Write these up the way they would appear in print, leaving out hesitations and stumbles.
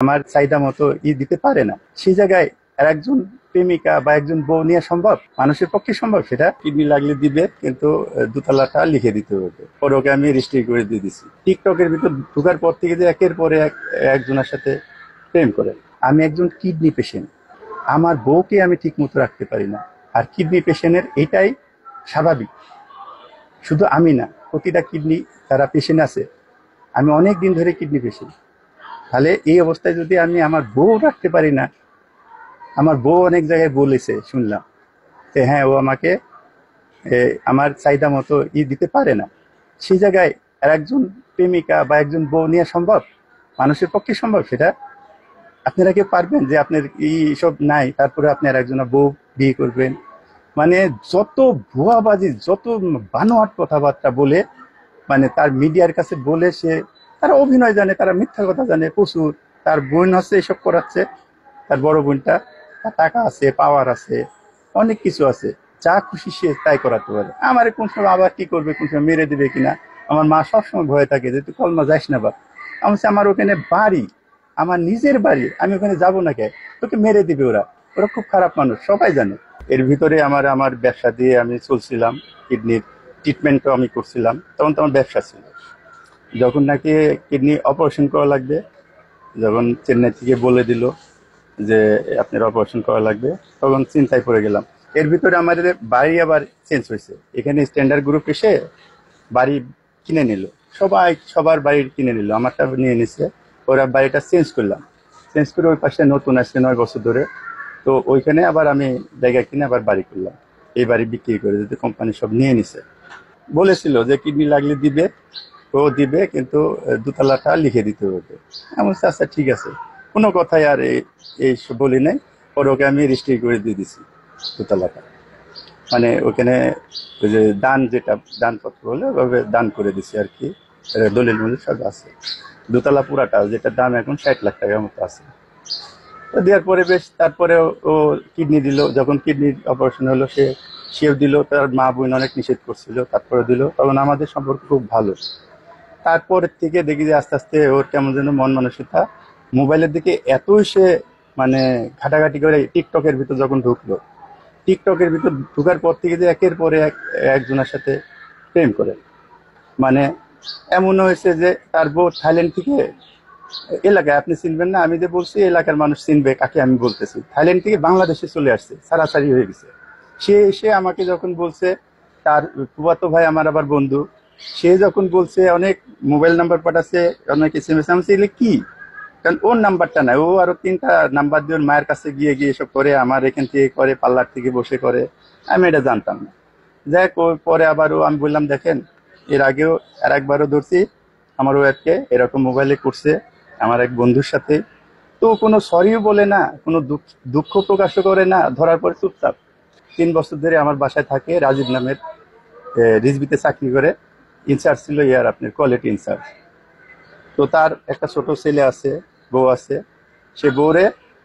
আমার চাহিদা মতো দিতে পারে না, সেই জায়গায় আর একজন প্রেমিকা বা একজন বউ নিয়ে সম্ভব? মানুষের পক্ষে সম্ভব? সেটা কিডনি লাগলে দিবে, কিন্তু দোতলাটা লিখে দিতে হবে। পরে ওকে আমি রেজিস্ট্রি করে দিয়ে দিছি। টিকটকের ভিতর ঢুকার পর থেকে যে একের পরে একজনের সাথে প্রেম করে। আমি একজন কিডনি পেশেন্ট, আমার বউকে আমি ঠিক মতো রাখতে পারি না। আর কিডনি পেশেন্টের এটাই স্বাভাবিক, শুধু আমি না, প্রতিটা কিডনি যারা পেশেন্ট আছে, আমি অনেক দিন ধরে কিডনি পেশেন্ট। তাহলে এই অবস্থায় যদি আমি আমার বউ রাখতে পারি না, আমার বউ অনেক জায়গায় বলেছে, শুনলাম যে হ্যাঁ ও আমাকে আমার চাহিদা মতো দিতে পারে না, সেই জায়গায় আর একজন প্রেমিকা বা একজন বউ নিয়ে সম্ভব? মানুষের পক্ষে সম্ভব সেটা? আপনারা কি পারবেন যে আপনার সব নাই, তারপরে আপনি আর একজন বউ বিয়ে করবেন? মানে যত ভুয়াবাজি, যত বানোয়াট কথাবার্তা বলে, মানে তার মিডিয়ার কাছে বলে সে, তারা অভিনয় জানে, তারা মিথ্যা কথা জানে প্রচুর। তার বোন হচ্ছে এসব করাচ্ছে, তার বড় বোনটা, তার টাকা আছে, পাওয়ার আছে, অনেক কিছু আছে, যা খুশি সে তাই করাতে পারে। আমার কোন সময় আবার কি করবে, কোন সময় মেরে দিবে কিনা। আমার মা সবসময় ভয়ে থাকে যে তুই কলমা যাইস না বা। আমার ওখানে বাড়ি, আমার নিজের বাড়ি, আমি ওখানে যাবো না কে, তোকে মেরে দিবে ওরা। ওরা খুব খারাপ মানুষ, সবাই জানে। এর ভিতরে আমার আমার ব্যবসা দিয়ে আমি চলছিলাম, কিডনির ট্রিটমেন্টও আমি করছিলাম, তখন তো আমার ব্যবসা ছিল। যখন নাকি কিডনি অপারেশন করা লাগবে, যখন চেন্নাই থেকে বলে দিল যে আপনার অপারেশন করা লাগবে, তখন চিন্তায় পড়ে গেলাম। এর ভিতরে আমাদের বাড়ি আবার চেঞ্জ হয়েছে, এখানে স্ট্যান্ডার্ড গ্রুপ এসে বাড়ি কিনে নিল, সবাই সবার বাড়ি কিনে নিল, আমারটা নিয়ে নিছে। ওরা বাড়িটা চেঞ্জ করলাম, চেঞ্জ করে ওই পাশে নতুন আসছে 9 বছর ধরে। তো ওইখানে আবার আমি জায়গা কিনে আবার বাড়ি করলাম। এই বাড়ি বিক্রি করে যদি কোম্পানি সব নিয়ে নিছে। বলেছিল যে কিডনি লাগলে দিবে, ও দিবে, কিন্তু দোতলাটা লিখে দিতে হবে। এমন আচ্ছা ঠিক আছে, কোনো কথাই আর এই সব বলি নাই। পরে ওকে আমি রেজিস্ট্রি করে দিয়ে দিছি দোতলাটা। মানে ওখানে ওই যে দান, যেটা দানপত্র হলে ওভাবে দান করে দিছি আর কি। দলিল মলিল সব আছে। দোতলা পুরাটা, যেটা দাম এখন 60 লাখ টাকার মতো আছে। তো দেওয়ার পরে বেশ, তারপরে ও কিডনি দিল। যখন কিডনির অপারেশন হলো, সেও দিল। তার মা বোন অনেক নিষেধ করছিল, তারপরে দিল। তখন আমাদের সম্পর্ক খুব ভালো। তারপরের থেকে দেখি যে আস্তে আস্তে ওর কেমন যেন মন মানসিকতা, মোবাইলের দিকে এতই সে মানে ঘাটাঘাটি করে। টিকটকের ভিতর যখন ঢুকলো, টিকটকের ভিতর ঢুকার পর থেকে যে একের পরে একজনের সাথে প্রেম করে। মানে এমন হয়েছে যে তার বউ থাইল্যান্ড থেকে, এলাকায় আপনি চিনবেন না, আমি যে বলছি এলাকার মানুষ চিনবে কাকে আমি বলতেছি, থাইল্যান্ড থেকে বাংলাদেশে চলে আসছে, সারাসারি হয়ে গেছে। সে এসে আমাকে যখন বলছে, তার ফুফাতো ভাই আমার আবার বন্ধু, সে যখন বলছে অনেক মোবাইল নাম্বার পাঠাচ্ছে, অনেক SMS, আমি এগুলো কি? কারণ ওর নাম্বারটা নাই, ও আরো 3টা নাম্বার দিয়ে ওর মায়ের কাছে গিয়ে গিয়ে এসব করে, আমার এখান থেকে করে, পার্লার থেকে বসে করে। আমি এটা জানতাম না। যাই হোক, পরে আবারও আমি বললাম দেখেন, এর আগেও আর একবারও ধরছি আমার ওয়াইফকে, এরকম মোবাইলে করছে আমার এক বন্ধুর সাথে। তো কোনো সরিও বলে না, কোনো দুঃখ প্রকাশও করে না, ধরার পর চুপচাপ। 3 বছর ধরে আমার বাসায় থাকে, রাজীব নামের, রিজবিতে চাকরি করে, ইনচার্জ ছিল ইয়ার আপনার কোয়ালিটি ইনচার্জ। তো তার একটা ছোট ছেলে আছে, বউ আছে। সে বউরে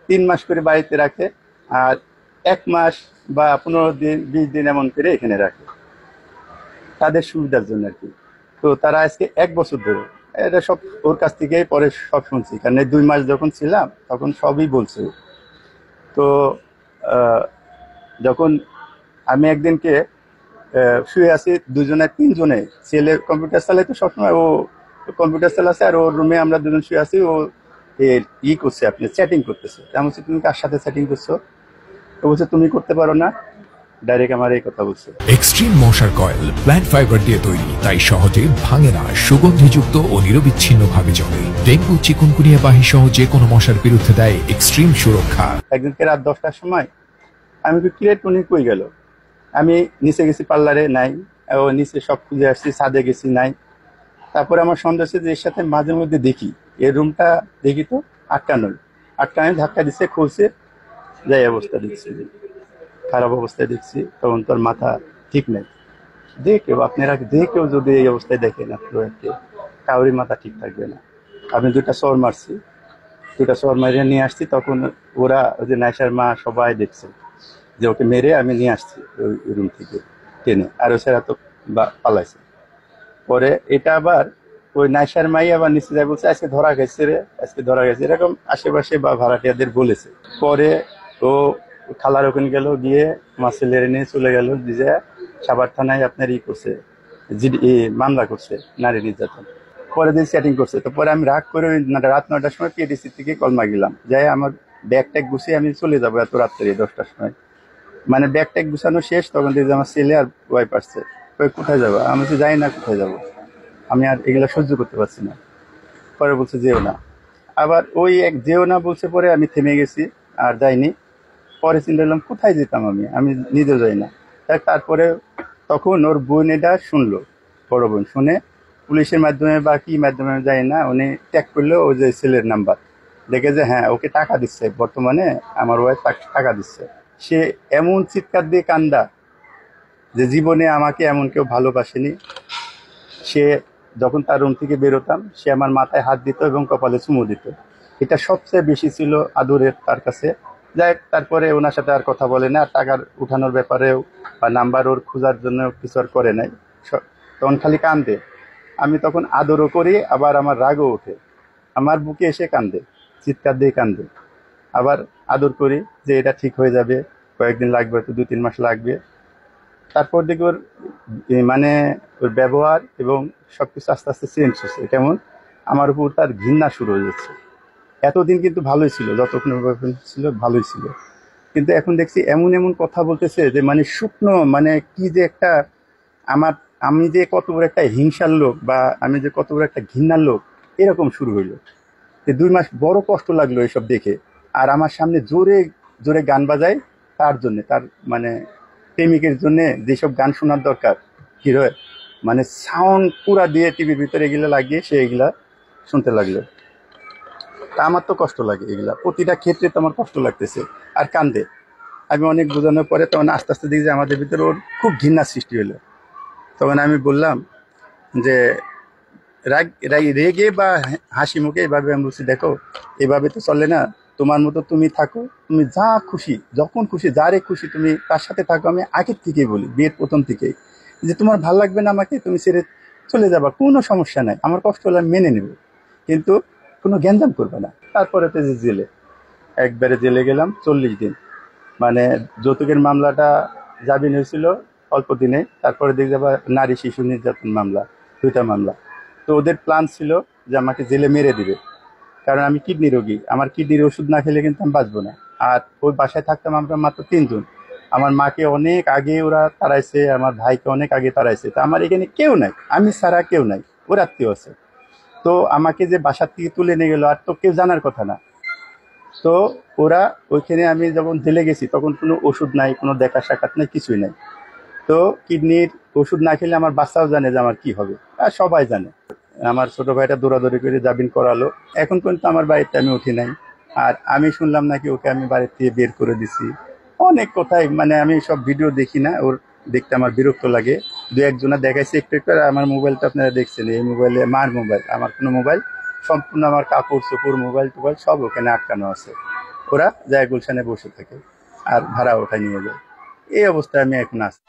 3 মাস করে বাড়িতে রাখে, আর 1 মাস বা 15 দিন 20 দিন এমন করে এখানে রাখে, তাদের সুবিধার জন্য আর কি। তো তারা আজকে 1 বছর ধরে এটা সব ওর কাছ থেকেই পরে সব শুনছি, কারণ 2 মাস যখন ছিলাম তখন সবই বলছে। তো যখন আমি একদিনকে শুয়ে আছি, দুজনে তিনজনে, ছেলে কম্পিউটার চালাই তো সবসময়, ও কম্পিউটার চালাচ্ছে, আর ওর রুমে আমরা দুজন শুয়ে আছি। ও করছে, আপনি চ্যাটিং করতেছে। আমি বলছি তুমি কার সাথে চ্যাটিং করছো? ও বলছে তুমি করতে পারো না। ডাইরেক্ট আমার এই কথা বলছে। এক্সট্রিম মশার কয়েল প্ল্যান্ট ফাইবার দিয়ে তৈরি, তাই সহজে ভাঙে না, সুগন্ধিযুক্ত ও নিরবিচ্ছিন্ন ভাবে জ্বলে। ডেঙ্গু, চিকুনগুনিয়া বাহি সহ যে কোনো মশার বিরুদ্ধে দেয় এক্সট্রিম সুরক্ষা। একদিনকে রাত 10টার সময় আমি ক্রিয়েট টুনি কই গেল, আমি নিচে গেছি পার্লারে, নাই। ও নিচে সব খুঁজে আসছি, ছাদে গেছি, নাই। তারপরে আমার সন্দেহ হচ্ছে যে এর সাথে মাঝে মধ্যে দেখি, এর রুমটা দেখি তো আটকানোর, আটকানো ধাক্কা দিচ্ছে, খুলছে, যাই অবস্থা দেখছি, খারাপ অবস্থায় দেখছি। তখন তোর মাথা ঠিক নেই। দেখেও আপনারা দেখেও যদি এই অবস্থায় দেখেন, আপনার কাউরি মাথা ঠিক থাকবে না। আমি 2টা শহর মারছি, 2টা শহর মারিয়ে নিয়ে আসছি। তখন ওরা, ওই যে নাইসার মা, সবাই দেখছে যে ওকে মেরে আমি নিয়ে আসছি ওই রুম থেকে টেনে, আর ও সেরা তো পালাইছে। পরে এটা আবার ওই নাইসার মাই আবার নিচে যায় বলছে আজকে ধরা গেছে রে, আজকে ধরা গেছে, এরকম আশেপাশে বা ভাড়াটিয়াদের বলেছে। পরে ও খালার ওখানে গেল, গিয়ে আমার ছেলের নিয়ে চলে গেল, যে সাভার থানায় আপনার করছে, মামলা করছে নারী নির্যাতন। পরে দিন সেটিং করছে। তো পরে আমি রাগ করে রাত 9টার সময় পিএডিসি থেকে কল মাগিলাম, যাই আমার ব্যাগ ট্যাগ গুছিয়ে আমি চলে যাবো এত রাত্রে 10টার সময়। মানে ব্যাগ ট্যাগ গুছানো শেষ, তখন দেখি আমার ছেলে আর ওয়াইফ আসছে। কোথায় যাবো? আমি তো যাই না, কোথায় যাবো, আমি আর এগুলা সহ্য করতে পারছি না। পরে বলছে যেও না, আবার ওই এক যেও না বলছে, পরে আমি থেমে গেছি আর যাইনি। পরে চিন্তা করলাম কোথায় যেতাম, আমি নিজেও যাই না। তারপরে তখন ওর বোন এটা শুনলো, বড় বোন শুনে পুলিশের মাধ্যমে বা কি মাধ্যমে যায় না, উনি ট্যাগ করলো ওই যে ছেলের নাম্বার, দেখে যে হ্যাঁ ওকে টাকা দিচ্ছে, বর্তমানে আমার ওয়াইফ টাকা দিচ্ছে। সে এমন চিৎকার দিয়ে কান্দা যে জীবনে আমাকে এমন কেউ ভালোবাসেনি। সে যখন তার রুম থেকে বেরোতাম, সে আমার মাথায় হাত দিত এবং কপালে চুমু দিত। এটা সবচেয়ে বেশি ছিল আদরের তার কাছে। যাই হোক, তারপরে ওনার সাথে আর কথা বলে না, আর টাকার উঠানোর ব্যাপারেও বা নাম্বার ওর খোঁজার জন্য কিছু আর করে নাই। তখন খালি কান্দে। আমি তখন আদরও করি, আবার আমার রাগও ওঠে, আমার বুকে এসে কান্দে, চিৎকার দিয়ে কান্দে। আবার আদর করি যে এটা ঠিক হয়ে যাবে, কয়েকদিন লাগবে, হয়তো 2-3 মাস লাগবে। তারপর দেখি ওর মানে ওর ব্যবহার এবং সবকিছু আস্তে আস্তে চেঞ্জ হচ্ছে। কেমন আমার উপর তার ঘৃণা শুরু হয়ে যাচ্ছে। এতদিন কিন্তু ভালোই ছিল, যতক্ষণ ছিল ভালোই ছিল, কিন্তু এখন দেখছি এমন এমন কথা বলতেছে যে মানে শুকনো, মানে কি যে একটা আমার, আমি যে কত বড় একটা হিংসার লোক বা আমি যে কত বড় একটা ঘৃণার লোক, এরকম শুরু হইলো। 2 মাস বড় কষ্ট লাগলো এসব দেখে। আর আমার সামনে জোরে জোরে গান বাজায়, তার জন্য, তার মানে প্রেমিকের জন্য যেসব গান শোনার দরকার হিরো, মানে সাউন্ড পুরা দিয়ে টিভির ভিতরে এগুলা লাগিয়ে সে এগুলা শুনতে লাগলো। তা আমার তো কষ্ট লাগে, এগুলা প্রতিটা ক্ষেত্রে তো আমার কষ্ট লাগতেছে। আর কান্দে। আমি অনেক বোঝানোর পরে তখন আস্তে আস্তে দেখি যে আমাদের ভিতরে ওর খুব ঘৃণার সৃষ্টি হলো। তখন আমি বললাম যে রেগে বা হাসি মুখে এভাবে আমি বলছি, দেখো এভাবে তো চলে না, তোমার মতো তুমি থাকো, তুমি যা খুশি যখন খুশি যারে খুশি তুমি তার সাথে থাকো। আমি আগের থেকেই বলি, বিয়ের প্রথম থেকেই, যে তোমার ভাল লাগবে না আমাকে, তুমি ছেড়ে চলে যাবা, কোনো সমস্যা নাই, আমার কষ্ট হলে আমি মেনে নেব, কিন্তু কোনো গ্যাঞ্জাম করবে না। তারপরে তো যে জেলে, একবারে জেলে গেলাম 40 দিন। মানে যৌতুকের মামলাটা জামিন হয়েছিল অল্প দিনে, তারপরে দেখে যাবা নারী শিশু নির্যাতন মামলা, 2টা মামলা। তো ওদের প্ল্যান ছিল যে আমাকে জেলে মেরে দিবে, কারণ আমি কিডনি রোগী, আমার কিডনির ওষুধ না খেলে কিন্তু আমি বাঁচবো না। আর ওই বাসায় থাকতাম আমরা মাত্র 3 জন। আমার মাকে অনেক আগে ওরা তাড়াইছে, আমার ভাইকে অনেক আগে তাড়াইছে। তো আমার এখানে কেউ নাই, আমি ছাড়া কেউ নাই, ওর আত্মীয় আছে। তো আমাকে যে বাসার থেকে তুলে নিয়ে গেল, আর তো কেউ জানার কথা না। তো ওরা ওইখানে, আমি যখন জেলে গেছি তখন কোনো ওষুধ নাই, কোনো দেখা সাক্ষাৎ নাই, কিছুই নাই। তো কিডনির ওষুধ না খেলে আমার বাচ্চাও জানে যে আমার কি হবে, আর সবাই জানে। আমার ছোট ভাইটা দৌড়াদৌড়ি করে জামিন করালো, এখন পর্যন্ত আমার বাড়িতে আমি উঠি নাই। আর আমি শুনলাম নাকি ওকে আমি বাড়ির থেকে বের করে দিছি। অনেক কথাই, মানে আমি সব ভিডিও দেখি না, ওর দেখতে আমার বিরক্ত লাগে। 2-1 জনা দেখাইছে একটু একটু। আর আমার মোবাইলটা আপনারা দেখছেন, এই মোবাইলে মার মোবাইল, আমার কোনো মোবাইল, সম্পূর্ণ আমার কাপড় চোপড় মোবাইল টোবাইল সব ওখানে আটকানো আছে। ওরা যায় গুলশানে বসে থাকে আর ভাড়া ওঠায় নিয়ে যায়। এই অবস্থায় আমি এখন আছি।